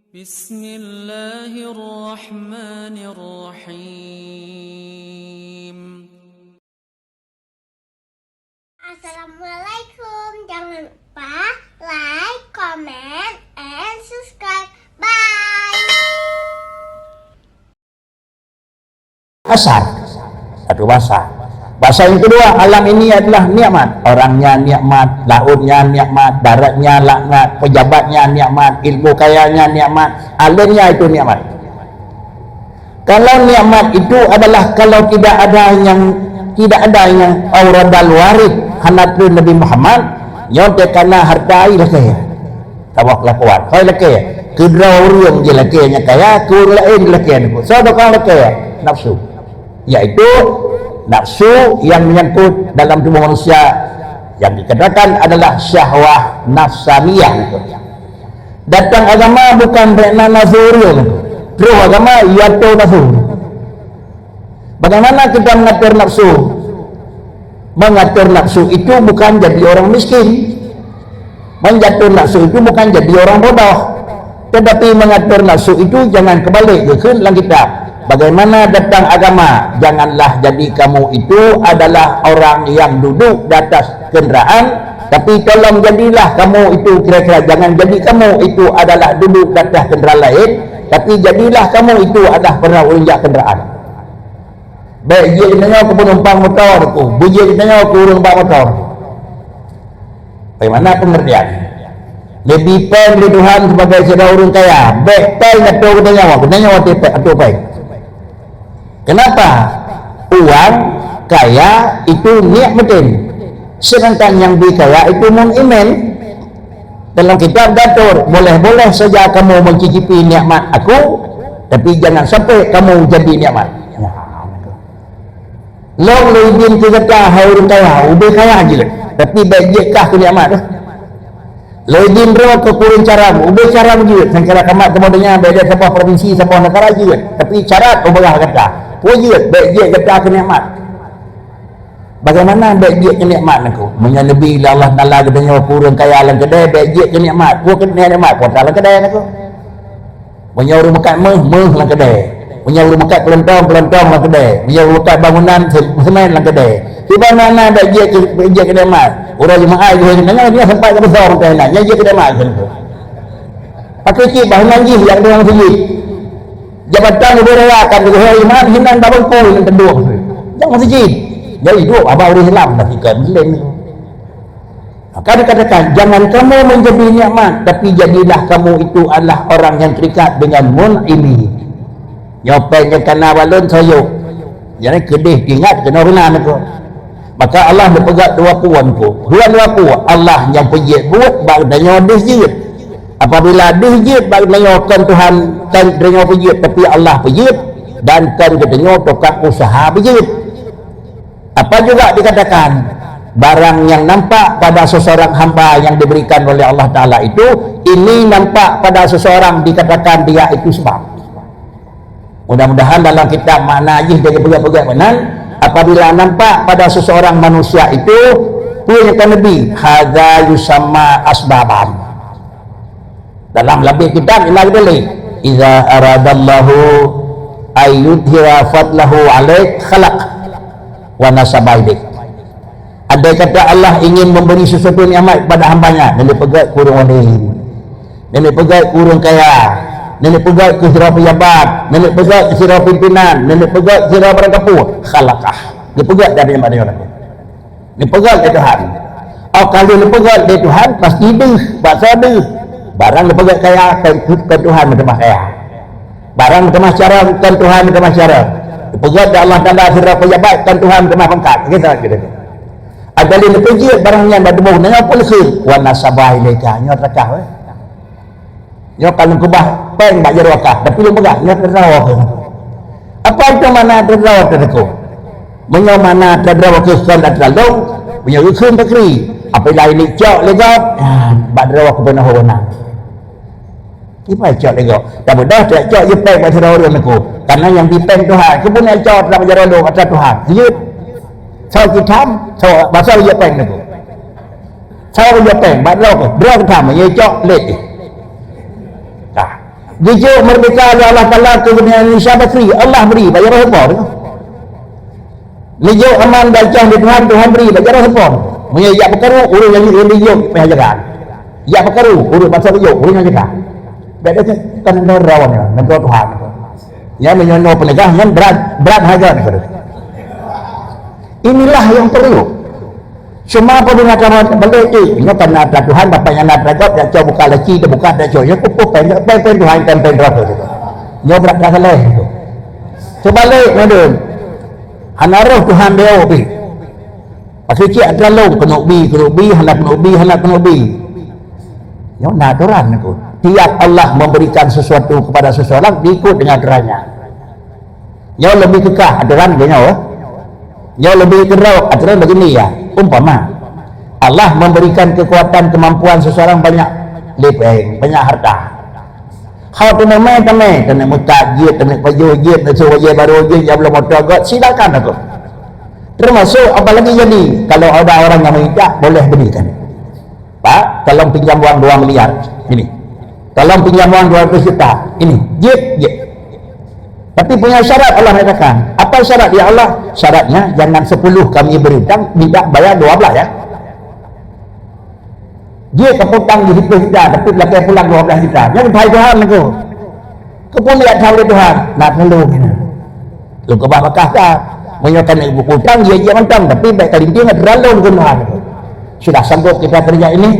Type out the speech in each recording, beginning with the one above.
بسم الله الرحمن الرحيم. Assalamualaikum. Jangan lupa like, comment, and subscribe. Bye. Asar, satu bahasa. Bahasa yang kedua, alam ini adalah nikmat. Orangnya nikmat, lautnya nikmat, daratnya laknat, pejabatnya nikmat, ilmu kayanya nikmat, alimnya itu nikmat. Kalau nikmat itu adalah kalau tidak ada yang auradal warid hanatu Nabi Muhammad, nyote kana harta ai lekeh. Tawak lakuan. Kau lekeh. Kedua orang je lekehnya kaya, kurang lain lekeh ni. So dokang lekeh nafsu. Yaitu nafsu yang menyangkut dalam tubuh manusia yang dikatakan adalah syahwah nafsaniyah itu. Datang agama bukan bermakna nazuriyah. Terus agama yaitu nafsu. Bagaimana kita mengatur nafsu? Mengatur nafsu itu bukan jadi orang miskin. Mengatur nafsu itu bukan jadi orang bodoh. Tetapi mengatur nafsu itu jangan kebalik ke dalam kitab. Bagaimana datang agama? Janganlah jadi kamu itu adalah orang yang duduk di atas kenderaan, tapi tolong jadilah kamu itu kira-kira jangan jadi kamu itu adalah duduk di atas kenderaan lain, tapi jadilah kamu itu adalah pernah urinjak kenderaan. Baik, dia tanya ke penumpang motor tu, bujik tanya ke penumpang motor. Bagaimana pengertian? Lebih pen di Tuhan sebagai saudara orang kaya. Baik, pen atau tanya atau pen. Kenapa? Uang kaya itu niat betul. Sedangkan yang dikaya itu non-iman. Dalam kitab datur, boleh-boleh saja kamu mencicipi nikmat aku, tapi jangan sampai kamu jadi nikmat. Long lebih kita orang kaya, udah kaya aja. Tapi baiklah ke nikmat tu. Lebih roh ke kurun cara, udah cara begitu. Sangkara kamat kemudiannya beda sebuah provinsi, sebuah negara aja. Tapi cara ubah kata. Wujud baik dia kata ke nikmat. Bagaimana baik dia ke nikmat aku? Menyenabi Allah Taala katanya kurang kaya lang kedai baik dia ke nikmat. Ku ke nikmat ku dalam kedai aku. Menyuruh makan meh lang kedai. Menyuruh makan kelentong lang kedai. Menyuruh makan bangunan semen lang kedai. Di mana baik dia ke nikmat? Orang jemaah je dengan dia sampai ke besar orang lain. Yang dia ke nikmat tu. Pakai cip bahan lagi yang dia sendiri. Jabatan berakan dengan hari iman hinan babang kol yang kedua. Jangan masjid. Jadi dua abang orang Islam dah ikan Muslim. Maka dikatakan jangan kamu menjadi nikmat, tapi jadilah kamu itu adalah orang yang terikat dengan mun'imi. Nyopengnya kena balon sayuk. Jadi kedih ingat kena runan aku. Maka Allah berpegat dua puanku. Dua ku Allah yang pejit buat bagdanya disjid. Apabila dihjid bagi menyokan Tuhan kan dengar pejit, tapi Allah pejit dan kan dengar tukang usaha pejit. Apa juga dikatakan barang yang nampak pada seseorang hamba yang diberikan oleh Allah Ta'ala itu, ini nampak pada seseorang dikatakan dia itu sebab. Mudah-mudahan dalam kitab makna ajih jadi pegang-pegang benar. Apabila nampak pada seseorang manusia itu, punya Nabi hadza yusamma asbaban. Dalam lebih kitab ilah dalil idza aradallahu ayyudhira fadlahu alaik khalaq wa nasabaik. Ada kata Allah ingin memberi sesuatu nikmat kepada hambanya, dan dia pegat kurung wadih, dan dia pegat kurung kaya, dan dia pegat ke sirah pejabat, dan dia pegat ke sirah pimpinan, dan dia pegat ke sirah berkapur khalaqah. Dia pegat dari nikmat dia orang. Dia pegat dari Tuhan. Kalau dia pegat dari Tuhan pasti deh, bahasa deh. Barang lepas kaya kan Tuhan bertambah kaya. Barang bertambah cara kan Tuhan bertambah cara. Pegat Allah Taala sirah pejabat kan Tuhan bertambah pangkat. Gitu. Ada lagi pejit barangnya berdebu dengan polisi. Wa nasabah ilaika nyot rakah. Nyot kalau kubah peng bak jero rakah. Tapi lu pegat nyot terdawa ke. Apa itu mana terdawa terku? Menyo mana terdawa ke kan terlalu. Menyo ikun takri. Apa lain ni cok legap. Bak terdawa ke benar benar. Kita cak lego. Tak mudah tak cak je peng pada saudara aku. Karena yang dipeng Tuhan, kebun cak dalam jalan lu atas Tuhan. Yut. Sao kita sao bahasa je peng aku. Sao je peng, bak lo ke. Bro kita me cak let. Jujur merdeka oleh Allah Ta'ala ke dunia Indonesia free. Allah beri, bayar apa tu? Jujur aman gajah di Tuhan, Tuhan beri, bayar apa? Punya ya perkara, urus yang jujur, payah jaga. Ya perkara, urus pasal jujur, urus yang jaga. Beda kan nerawanya, negara Tuhan. Ya menyono penegah, berat harga negara. Inilah yang perlu. Semua perbuatan balik itu, ini karena ada Tuhan, bapaknya nak ragot, dia coba buka leci, dia buka, dia coba, dia pupuk, pen Tuhan, pen rasa itu. Dia berat dah salah itu. Sebalik, madun. Hanaruh Tuhan dia, bi. Pasal cik ada long, kena ubi, hendak ubi. Ya, nak aturan itu. Tiap Allah memberikan sesuatu kepada seseorang, diikut dengan aturannya. Ya, lebih kekah aturan dia, ya, lebih kerau aturan begini ya. Umpama Allah memberikan kekuatan kemampuan seseorang banyak lepeng, banyak harta. Kau tu memang kena mutajid, kena pajujid, kena wajib baru wajib, yang belum motor god, silakan aku. Termasuk apalagi jadi kalau ada orang yang minta boleh berikan. Pak, tolong pinjam uang 2 miliar ini. Tolong pinjam uang 200 juta ini. Jid. Tapi punya syarat Allah katakan. Apa syarat ya Allah? Syaratnya jangan 10 kami berhutang, minta bayar 12 ya. Dia keputang di 10 juta, tapi belakang pulang 12 juta. Jangan bahaya Tuhan aku. Kepun lihat tahu Tuhan. Nak tolong ini. Lu kebah bakah tak? Menyokan ibu hutang, dia mantang. Tapi baik kali dia terlalu dengan Tuhan. Sudah sanggup kita kerja ini?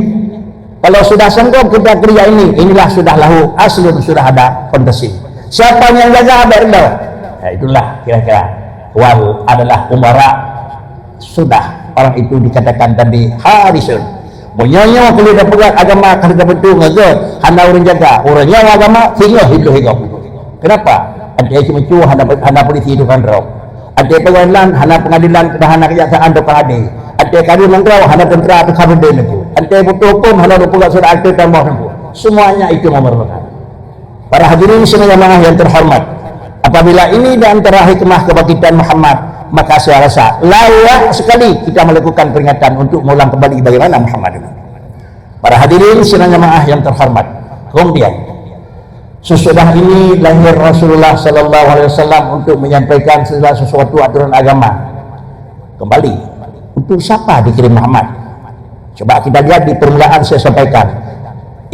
Kalau sudah sanggup kita kerja ini, inilah sudah lahu aslun, sudah ada fondasi. Siapa yang jaga berdoa? Ya, itulah kira-kira. Wal adalah umara, sudah orang itu dikatakan tadi harisun. Menyonya kalau dah pegang agama kerja betul ngajar, hana orang jaga. Orangnya agama tinggal hidup. Kenapa? Ada cuma cu hana polisi itu kan roh. Ada pengadilan, hana pengadilan, hana kejaksaan tu pengadil. Ada kali mengrau, hana tentera tu kabin itu. Ada betul hukum, hana pegang surat akte tambah itu. Semuanya itu memerlukan. Para hadirin jemaah yang terhormat, apabila ini di antara hikmah kebangkitan Muhammad, maka saya rasa layak sekali kita melakukan peringatan untuk mengulang kembali bagaimana Muhammad itu. Para hadirin jemaah yang terhormat, kemudian sesudah ini lahir Rasulullah sallallahu alaihi wasallam untuk menyampaikan segala sesuatu aturan agama. Kembali, untuk siapa dikirim Muhammad? Coba kita lihat di permulaan saya sampaikan.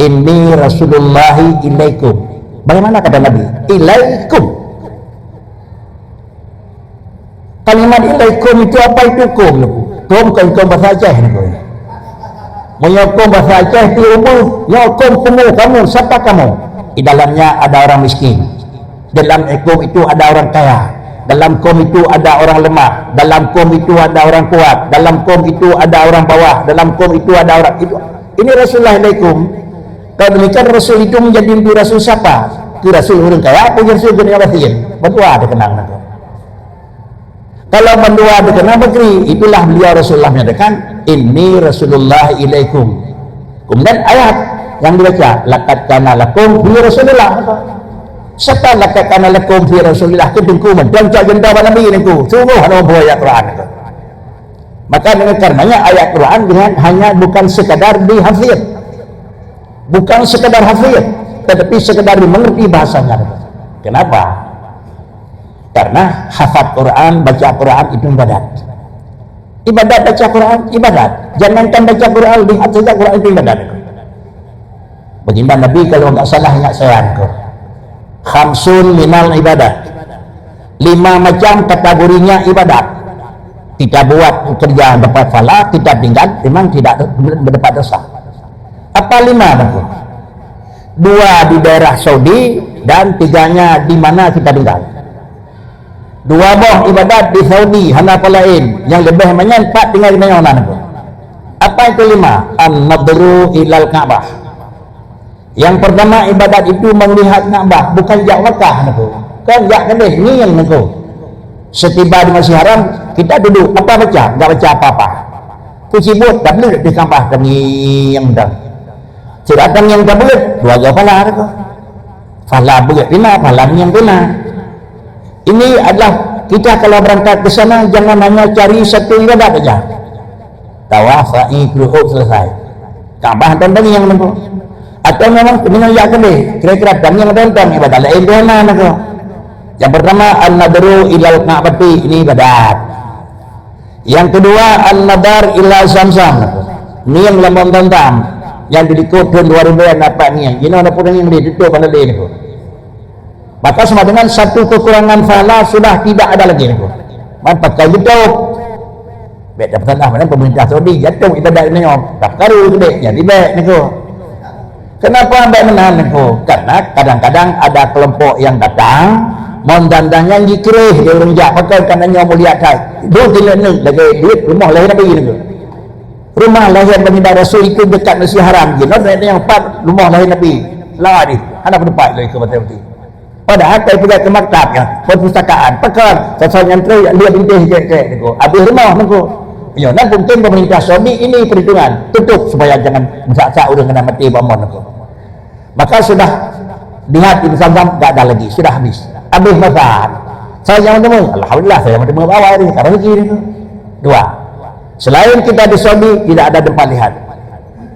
Inni Rasulullahi ilaikum. Bagaimana kata Nabi? Ilaikum. Kalimat ilaikum itu apa itu kum? Kum bahasa Aceh. Menyokong bahasa Aceh di umur. Nyokong kamu. Siapa kamu? Di dalamnya ada orang miskin. Dalam kum itu ada orang kaya. Dalam kum itu ada orang lemah. Dalam kum itu ada orang kuat. Dalam kum itu ada orang bawah. Dalam kum itu ada orang itu. Ini Rasulullah ilaikum. Kalau demikian Rasul itu menjadi mimpi Rasul siapa? Itu Rasul orang kaya apa Rasul dunia batin? Berdua ada kenang nak. Kalau berdua ada kenang begini, itulah beliau Rasulullah menyatakan ini Rasulullah ilaikum. Kemudian ayat yang dibaca laqad kana lakum fi Rasulillah. Siapa laqad kana lakum fi Rasulillah? Ketungku dan cak jenda Nabi ni ku. Sungguh ada ayat Quran itu. Maka dengan karenanya ayat Quran dengan hanya bukan sekadar dihafid. Bukan sekedar hafid, tetapi sekedar mengerti bahasanya. Kenapa? Karena hafal Quran, baca Quran itu ibadat. Ibadat baca Quran, ibadat. Jangankan baca Quran, lihat saja Quran itu ibadat. Baginda Nabi kalau enggak salah ingat saya engkau. Khamsun minal ibadat. 5 macam kategorinya ibadat. Kita buat kerja dapat pahala, kita tinggal memang tidak mendapat dosa. Apa 5 bangku? 2 di daerah Saudi dan 3-nya di mana kita tinggal. 2 boh ibadat di Saudi, hana apa lain. Yang lebih banyak 4 tinggal di mana bangku? Apa itu 5? An-nadru ilal Ka'bah. Yang pertama ibadat itu melihat Ka'bah, bukan jak Mekah bangku. Kan jak kedeh ni yang bangku. Setiba di Masjid Haram, kita duduk apa baca? Enggak baca apa-apa. Kusibut tak boleh di Ka'bah kami yang dah. Sedangkan yang tak boleh, 2 pahala tu. Pahala boleh pina, pahala yang pina. Ini adalah kita kalau berangkat ke sana jangan hanya cari satu ibadat saja. Tawaf, sa'i, ruku' selesai. Ka'bah dan yang menunggu. Atau memang ya kedai kira-kira dan yang tentang ibadah lain di mana tu? Yang pertama an-nadru ilal ma'bati, ini ibadat. Yang kedua an-nadar ila zamzam, ni yang lambang tentang yang dikut tahun 2000 yang dapat ni ini ada pun yang ditutup pada dia ni. Maka sama dengan satu kekurangan fala sudah tidak ada lagi ni. Maka kau tutup baik dapat lah mana pemerintah Saudi jatuh ibadat ni tak karu tu dek jadi baik ni tu. Kenapa baik menahan ni tu? Karena kadang-kadang ada kelompok yang datang mondandangnya dikirih dia orang jak pakai kanannya mulia kai. Dua kilo ni lagi duit rumah lahir Nabi ni. Rumah lahir Nabi Rasul itu dekat Masjid Haram. Dia nak yang empat rumah lahir Nabi. Lah ni, anak berdepan lagi ke betul-betul. Padahal saya pergi ke maktab ya, perpustakaan, pakai sesuatu yang terus dia bintih je tu. Habis rumah tu. Ya, nak mungkin pemerintah Saudi ini perhitungan tutup supaya jangan bersak-sak orang kena mati bomon tu. Maka sudah lihat di Zamzam tak ada lagi, sudah habis. Habis masa. Saya yang temu, alhamdulillah saya temu bawah ni, karena rezeki ni. Dua. Selain kita di Saudi tidak ada tempat lihat.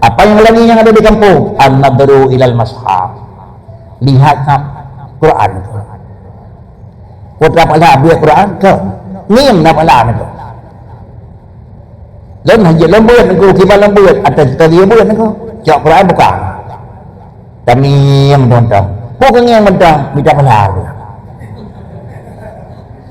Apa yang lagi yang ada di kampung? An-nadru ilal mashaf. Lihat Quran. Kau dapat lah buat Quran ke? Ni yang dapat lah ni. Lain haji lembut ni kau kibar lembut atau tadi lembut ni kau. Cak Quran bukan. Kami yang mentang. Bukan yang mentang minta pahala.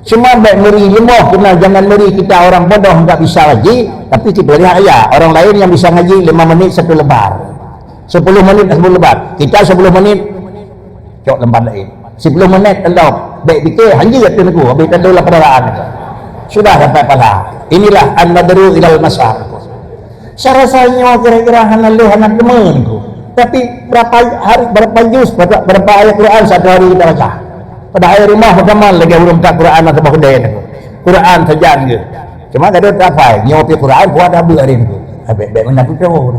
Semua baik meri lemah kena jangan meri kita orang bodoh enggak bisa ngaji tapi kita lihat ya orang lain yang bisa ngaji 5 menit 1 lembar 10 menit 10 lembar kita 10 menit cok lembar lain 10 menit elok baik fikir hanya tu aku habis tadulah perdaraan sudah dapat pahala. Inilah an-nadru ilal masar. Saya rasanya kira-kira hanalu hanak temen ku tapi berapa hari berapa juz berapa ayat Quran satu hari kita baca. Pada hari rumah pertama lagi belum tak Quran atau kedai ni. Quran saja ni. Cuma kada apa nyopi Quran buat ada hari ni. Baik mana tu tahu.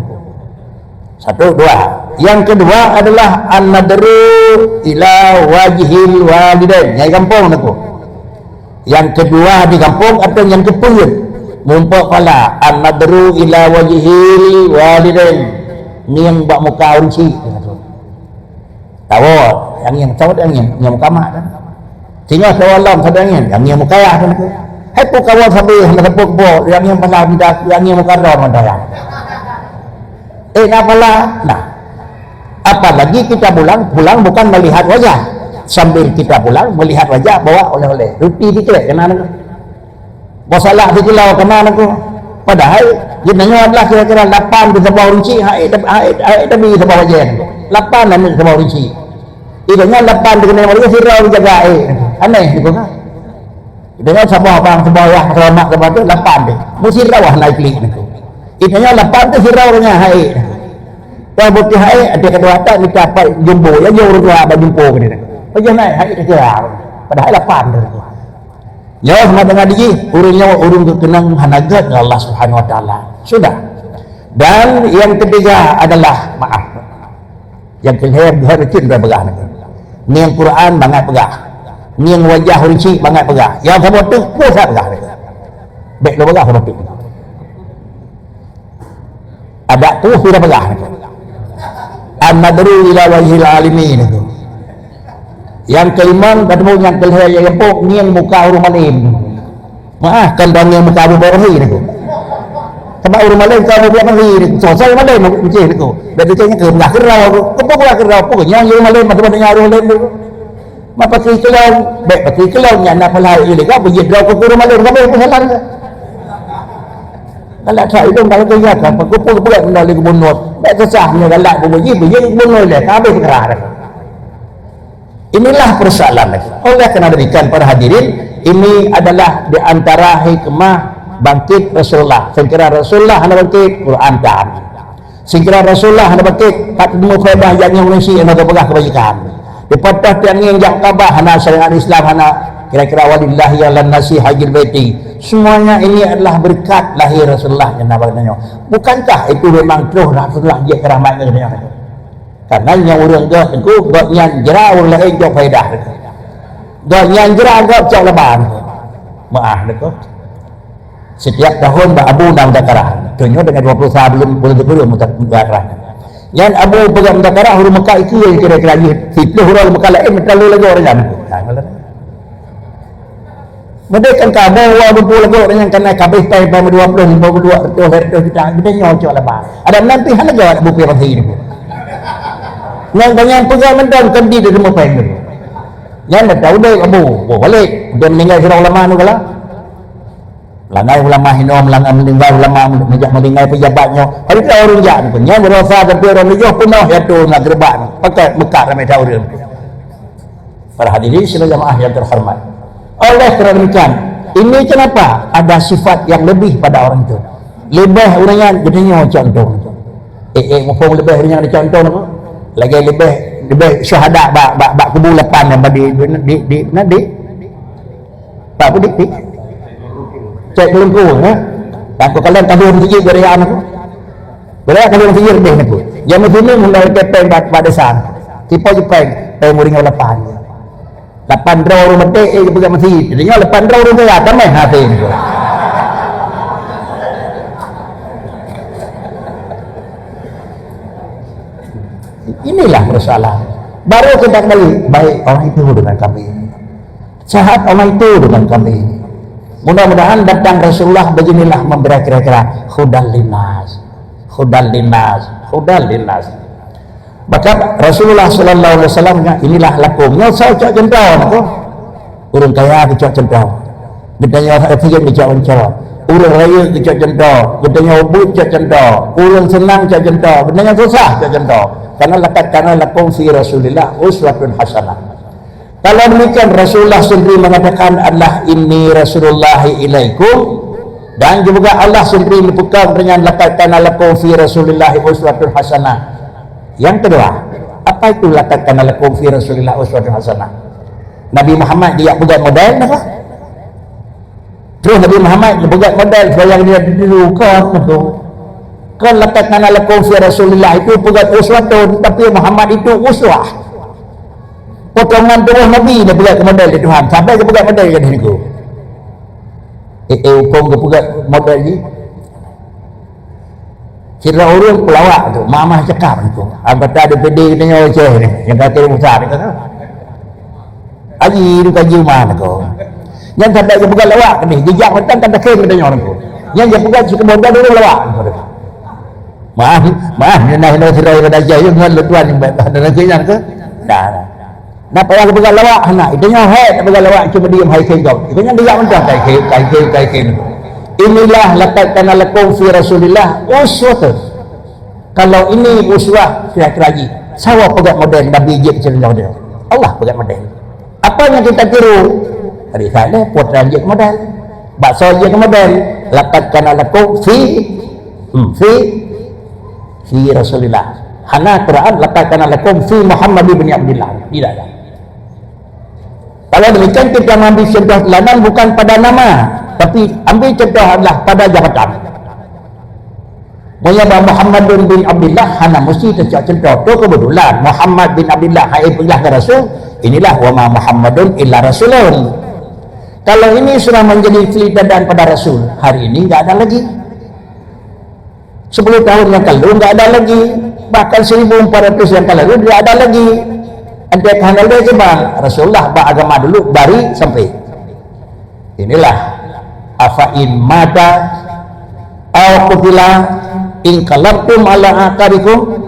Satu dua. Yang kedua adalah an-nadru ila wajhil walidain. Yang kampung aku. Yang kedua di kampung atau yang kepuyut. Mumpuk pala an-nadru ila wajhil walidain. Ni yang buat muka unci. Tahu yang tahu yang mukamat kan tinggal sewalam sadangin yang mukayah kan hai pu kawan sampai hendak pok yang pala minta yang mukarrar mandaya apalah nah apalagi kita pulang bukan melihat wajah sambil kita pulang melihat wajah bawa oleh-oleh roti dikira kena bosalah dikilau kemana aku padahal jenenge adalah kira-kira 8 di sebuah rinci hai tapi sebuah wajah 8 dan sebuah rinci. Idanya 8 dengan yang mereka sirau dijaga aneh gitu kan. Idanya sama abang sebawah selamat sebab tu 8 deh. Mesti rawah naik klik itu. Idanya 8 tu sirau nya hai. Kalau bukti hai ada kedua tak dicapai jumbo ya jauh dua abang jumbo ke dia. Macam naik hai dia kira. Padahal 8 tu. Ya sama dengan dia urung kenang hanagat Allah Subhanahu wa taala. Sudah. Dan yang ketiga adalah maaf. Yang kelihir harus cinta begah ni. Ni yang Quran bangat pegah. Ni yang wajah rinci bangat pegah. Yang sama tu puasa pegah. Baik lo pegah sama tu. Ada tu sudah pegah. An-nadru ila wajhil alimin itu. Yang kelima ketemu yang kelihir yang empuk ni yang muka huruf malim. Maaf kan dan yang muka huruf borohi itu. Sebab huruf malim kau dia borohi itu. Selesai malim macam itu. Dan dia tanya ke enggak kerau aku. Kepok kerau pokoknya yang malim macam-macam huruf malim tu. Maka pakai kelau, baik pakai kelau yang nak pelai ini kau pergi draw ke huruf malim kau boleh pesalan ke? Kalau tak itu kalau kerja kan kumpul pula kembali ke bunut. Baik kesahnya galak pergi bunut dah habis kerah. Inilah persoalan. Oleh kerana demikian para hadirin, ini adalah di antara hikmah bangkit Rasulullah. Sekira Rasulullah hendak bangkit Quran kan. Sekira Rasulullah hendak bangkit tak temu faedah yang mesti hendak berpegang kebajikan. Dipatah yang jak kabar hendak syariat Islam hendak kira-kira walillahi ala nasi hajil baiti. Semuanya ini adalah berkat lahir Rasulullah yang namanya. Bukankah itu memang terus Rasulullah dia keramat katanya. Karena yang orang dah itu gak yang jerah orang lain jauh faedah. Gak yang jerah gak jauh leban. Maaf dekat. Setiap tahun Abu Naam Dakarah. Tunjuk dengan 20 tahun belum boleh mutar mutarah. Yang Abu pegang mengatakan huruf Mekah itu yang kira-kira sipil huruf Mekah lain terlalu lagi orang kan. Mereka kan kabel awal 20 lagi orang yang kena kabel pai 20 52 ratus juta kita nyocok lah bah. Ada nanti hana jawab buku yang ini. Yang banyak pegang mendan kan di semua pai ni. Yang dah tahu deh Abu, balik dia meninggal sira ulama nu kala. Langai ulama hinom langai meninggal ulama meninggal pejabatnya. Hari tu orang jahat pun yang berosa tapi orang lejoh penuh ya tu nak gerban. Pakai Mekah ramai tahu dia. Para hadirin sekalian jemaah yang terhormat. Oleh kerana demikian, ini kenapa ada sifat yang lebih pada orang itu. Lebih orang yang jadinya contoh. Mumpung lebih orang yang ada contoh tu. Lagi lebih syuhada bak kubu lepan yang di apa di cek belengku ya. Tak kalian tahun tinggi berayaan aku. Berayaan tahun tinggi lebih aku. Yang begini mulai kepeng pada sana. Tipe jepeng muring lepan. 8 draw rumah dek pegang masjid. Jadinya 8 draw rumah ya tamai hati ni. Inilah persoalan. Baru kita kembali baik orang itu dengan kami. Jahat orang itu dengan kami. Mudah-mudahan datang Rasulullah beginilah memberi kira-kira hudal linas. Maka Rasulullah sallallahu alaihi wasallam inilah lakumnya saya cak jendau tu. Urang kaya cak jendau. Gedanya orang kaya cak jendau. Urang raya cak jendau. Gedanya ubud cak jendau. Urang senang cak jendau. Gedanya susah cak jendau. Karena lakum fi Rasulillah uswatun hasanah. Kalau demikian Rasulullah sendiri mengatakan adalah inni Rasulullah ilaikum, dan juga Allah sendiri menyebutkan dengan laqad kana lakum fi Rasulillah uswatun hasanah. Yang kedua, apa itu laqad kana lakum fi Rasulillah uswatun hasanah? Nabi Muhammad dia buat model apa? Terus Nabi Muhammad dia buat model yang dia dulu kan laqad kana lakum fi Rasulillah itu buat uswatun, tapi Muhammad itu uswah. Potongan terus Nabi dia buat model di Tuhan. Sampai dia buat model kan itu. Hukum dia buat model ni. Kira orang pelawak tu, mamah cakap tu. Anggota DPD tanya Aceh ni, yang kata besar ni kan. Haji tu kaji mana tu. Yang sampai dia buat lawak ni, jejak macam tak ada kena tanya orang tu. Yang dia buat suka modal dulu lawak. Maaf, ni nak sirai pada Aceh je dengan tuan yang baik ada lagi yang ke. Dah. Nak payah pegang lawak nak. Itunya nak pegang lawak cuma diam hai kengkau. Itunya dia macam kai. Inilah laqad kana lakum fi Rasulillah uswatun. Kalau ini uswah kira-kira lagi. Siapa pegang model Nabi je cerita dia. Allah pegang model. Apa yang kita tiru? Hari saya putra je model. Bakso je model. Laqad kana lakum fi Rasulillah. Hana Quran laqad kana lakum fi Muhammad bin Abdullah. Tidak ada. Kalau demikian kita ambil contoh teladan bukan pada nama, tapi ambil contoh adalah pada jabatan. Muhammad bin Abdullah hana mesti tercak contoh. Tu kebetulan Muhammad bin Abdullah hai pelah ke Rasul. Inilah wa ma Muhammadun illa rasulun. Kalau ini sudah menjadi teladan pada Rasul, hari ini enggak ada lagi. 10 tahun yang lalu enggak ada lagi. Bahkan 1400 yang lalu tidak ada lagi. Andai kata dia coba Rasulullah beragama dulu bari sampai. Inilah afain mata au qutila in qalabtum ala aqarikum.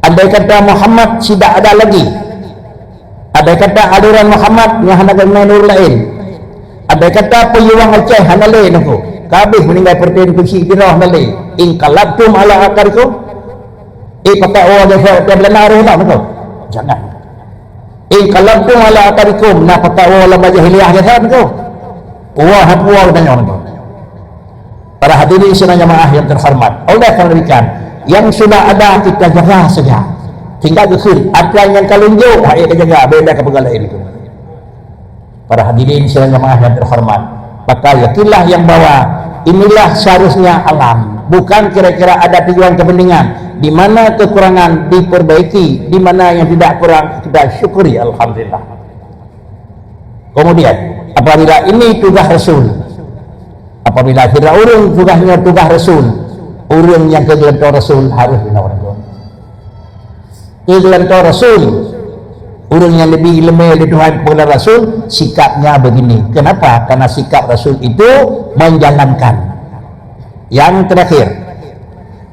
Andai kata Muhammad tidak ada lagi. Andai kata aliran Muhammad yang hendak menur lain. Andai kata pejuang Aceh hendak lain aku. Kabeh meninggal perten kursi dirah lain. In qalabtum ala aqarikum. Pakai orang dia benar tak betul? Jangan. Kalau tu ala akarikum nak pakai orang jahiliyah dia tak betul. Wah hapua tanya orang tu. Para hadirin sekalian jemaah yang terhormat. Oleh kerana demikian, yang sudah ada kita jaga saja. Tinggal kecil. Ada yang kalunjuk, kita jaga. Beda ke pegawai lain itu. Para hadirin sekalian jemaah yang terhormat. Maka yakinlah yang bawa inilah seharusnya alam. Bukan kira-kira ada tujuan kepentingan. Di mana kekurangan diperbaiki, di mana yang tidak kurang kita syukuri, alhamdulillah. Kemudian apabila ini tugas Rasul, apabila tidak urung tugasnya tugas Rasul, urung yang kegelentor Rasul harus benar orang. Kegelantar Rasul, orang yang lebih lemah dari Tuhan kepada Rasul, sikapnya begini. Kenapa? Karena sikap Rasul itu menjalankan. Yang terakhir,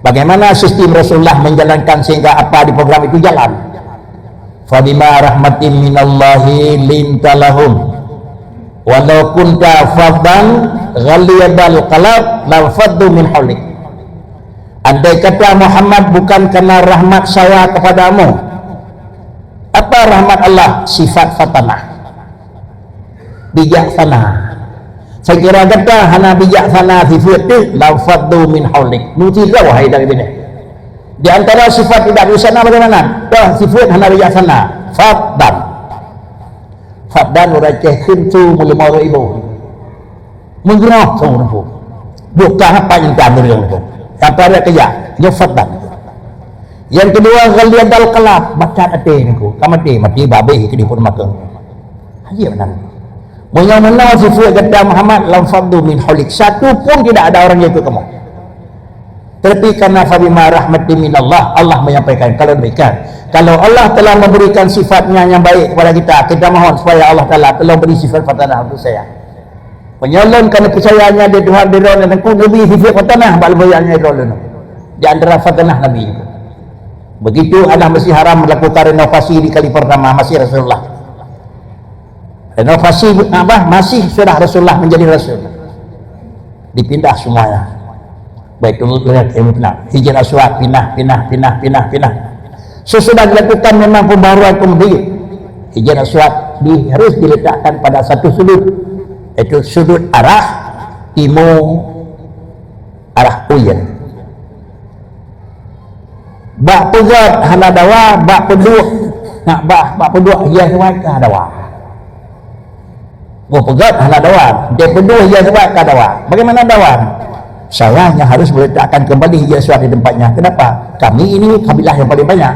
bagaimana sistem Rasulullah menjalankan sehingga apa di program itu jalan. Fabima rahmatin minallahi lintalahum walau kunta faddan ghaliyadal qalb lam faddu min hawlik. Andai kata Muhammad bukan karena rahmat saya kepadamu, apa rahmat Allah? Sifat fatanah, bijaksana. Saya kira kata hana bijaksana sifat itu lam faddu min hawlik. Nuti kau wahai dari sini. Di antara sifat tidak bijaksana bagaimana? Dah sifat hana bijaksana. Faddan. Faddan receh kuntu mulimau ibu. Menggerah semua itu. Bukan apa yang kami bilang itu. Apa ada kerja? Dia faddan. Yang kedua ghaliyadal qalb, baca hati niku. Mati babe ke di pun makan. Haji benar. Mana sifat kata Muhammad lam faddu min hawlik. Satu pun tidak ada orang yang ikut kamu. Tapi karena fabima rahmatin minallah, Allah menyampaikan. Kalau demikian, kalau Allah telah memberikan sifatnya yang baik kepada kita mohon supaya Allah Ta'ala telah beri sifat fatanah untuk saya. Penyalon kerana percayaannya di Tuhan di Rasul dan aku Nabi sifat fatanah balbayanya di Rasul. Di antara fatanah Nabi itu. Begitu adalah mesti haram melakukan renovasi di kali pertama masih Rasulullah. Renovasi apa? Masih sudah Rasulullah menjadi Rasul. Dipindah semuanya. Baitul Muqaddas, Hijr Aswad, pindah. Sesudah dilakukan memang pembaruan kemudian Hijr Aswad harus diletakkan pada satu sudut, itu sudut arah timur, arah Uyen. Bak pegat hana dawa, bak peduk, nak bak peduk dia semua ke dawa. Pegat hana dawan, dia peduk dia sebab ke dawan. Bagaimana dawan? Saya yang harus meletakkan kembali Hijr Aswad di tempatnya. Kenapa? Kami ini kabilah yang paling banyak.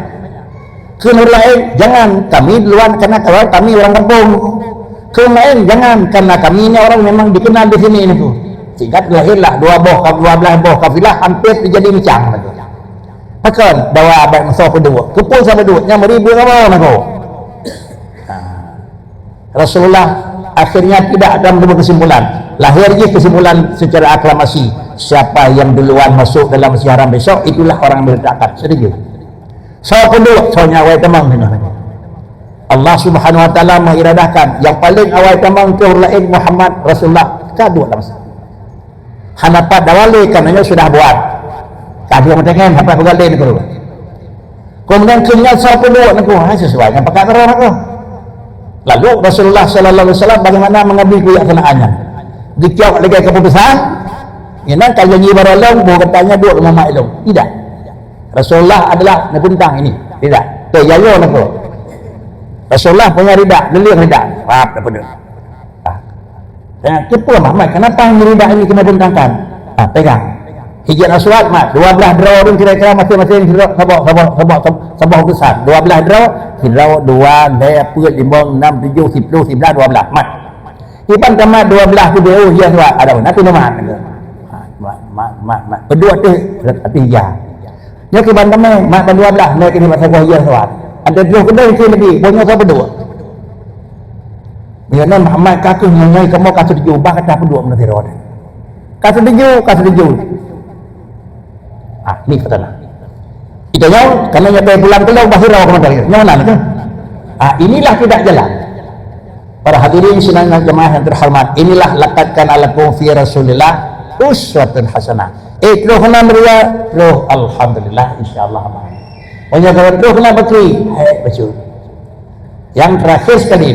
Kena lain jangan, kami duluan karena kalau kami orang kampung. Kena lain jangan, karena kami ini orang memang dikenal di sini ini tu. Sehingga lahirlah 12 buah kafilah hampir terjadi bincang. Makan dawa abad masa kedua. Kepul sama duitnya beribu apa nak kau? Rasulullah akhirnya tidak akan mengambil kesimpulan. Lahirnya kesimpulan secara aklamasi. Siapa yang duluan masuk dalam masjid haram besok, itulah orang yang meletakkan. Sedikit. So kedua, soalnya awal tamang benar. Allah Subhanahu Wa Taala mengiradahkan yang paling awal tamang ke lain Muhammad Rasulullah. Kedua dalam masjid. Hanapat dawali karenanya sudah buat. Tadi yang mendengar apa pegalin itu. Kemudian kenyal so kedua nak sesuai dengan pakai terang aku. Lalu Rasulullah Sallallahu Alaihi Wasallam bagaimana mengambil kebijaksanaannya? Dikau lagi keputusan, ini kalau nyi baralong mau katanya dua rumah maklum. Tidak. Rasulullah adalah nebentang ini. Tidak. Tu jayo nak. Rasulullah punya ridak, beli ridak. Maaf tak benar. Cepu Muhammad, kenapa yang ridak ini kena bentangkan? Pegang. Hijr Aswad mat 12 draw pun kira-kira masing-masing sabah besar 12 draw 2 2 5 6 7 10 11 12 mat iban kama 12 tu dia ya Aswad ada nanti nama mat berdua tu arti ya nya ke ban kama mat 12 naik ini masa ya Aswad ada dua kedai ke lebih punya siapa dua Bila Muhammad kata mengenai kamu kata dijubah kata berdua menurut dia kata setuju ni fatana. Itu yang karena nyampe pulang keluar bahirau komentar. Nyaman itu. Inilah tidak jalan. Para hadirin sidang jemaah yang terhormat, inilah lakatkan alakum fi Rasulillah uswatun hasanah. Roh kena beria, roh alhamdulillah insyaallah aman. Punya roh kena bakri, betul. Yang terakhir sekali,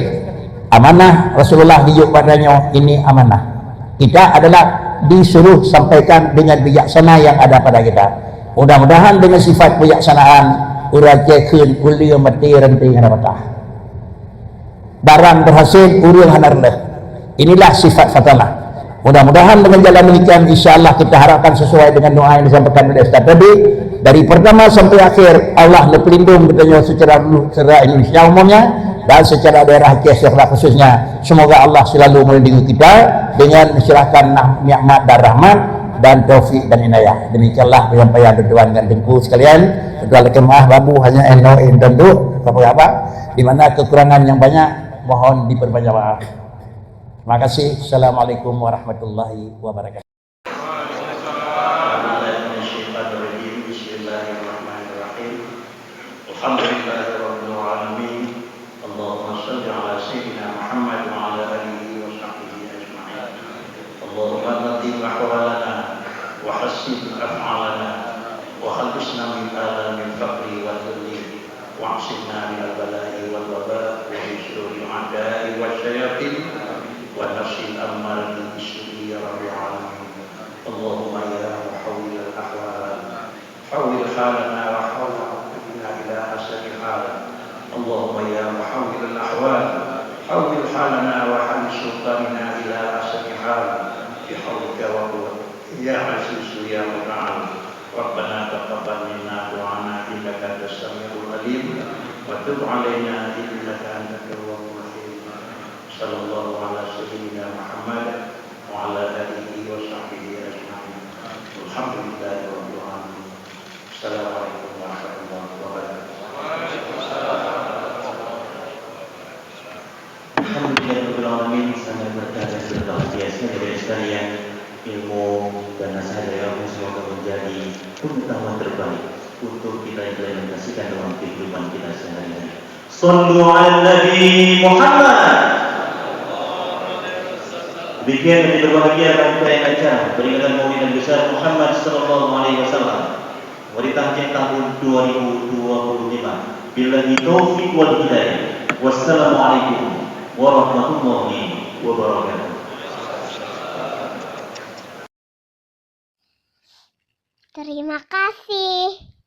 amanah Rasulullah dijuk padanya ini amanah. Kita adalah disuruh sampaikan dengan bijaksana yang ada pada kita. Mudah-mudahan dengan sifat bijaksanaan urajekeun ulieu mati renting hana patah. Barang berhasil urang hana rendah. Inilah sifat fatanah. Mudah-mudahan dengan jalan demikian insyaallah kita harapkan sesuai dengan doa yang disampaikan oleh Ustaz tadi dari pertama sampai akhir Allah pelindung betulnya secara Indonesia umumnya dan secara daerah Aceh khususnya. Semoga Allah selalu melindungi kita dengan mencerahkan nikmat dan rahmat dan taufik dan inayah. Demikianlah penyampaian tuan dan tengku sekalian. Tuan kemah babu hanya tentu apa di mana kekurangan yang banyak mohon diperbanyak maaf. Terima kasih. Assalamualaikum warahmatullahi wabarakatuh. Alhamdulillahirabbil alamin. Allahumma shalli ala sayyidina Muhammad wa ala alihi wa sahbihi ajma'in. Allahumma nadim ahwalana wa hassin af'alana wa khallisna min alamil faqri wal dhulli wa asimna min al-bala'i wal waba' wa min syururi a'da'i wa syayatin wa nafsil ammarati bisu'i ya rabbil alamin. Allahumma ya muhawwil al-ahwal hawwil halana wa hawwil إلى أحسن حال. اللهم يا محول الأحوال حول حالنا وحل سلطاننا إلى أحسن حال بحولك وقوتك يا عزيز يا متعال. ربنا تقبل منا دعانا إنك أنت السميع العليم وتب علينا إنك أنت التواب الرحيم. صلى الله على سيدنا محمد وعلى آله وصحبه أجمعين. الحمد لله رب العالمين. السلام عليكم ورحمة الله وبركاته. Alhamdulillahirrahmanirrahim. Sangat berkah dan berbahagia sekali sekalian. Ilmu dan nasihat dari Allah semoga menjadi pengetahuan terbaik untuk kita implementasikan dalam kehidupan kita sehari-hari. Shallu ala Nabi Muhammad. Demikian kami berbahagia rangkaian acara peringatan Maulid Nabi besar Muhammad sallallahu alaihi wasallam. Wanita tahun 2025. Billahi taufiq wal hidayah. Wassalamualaikum warahmatullahi wabarakatuh. Terima kasih.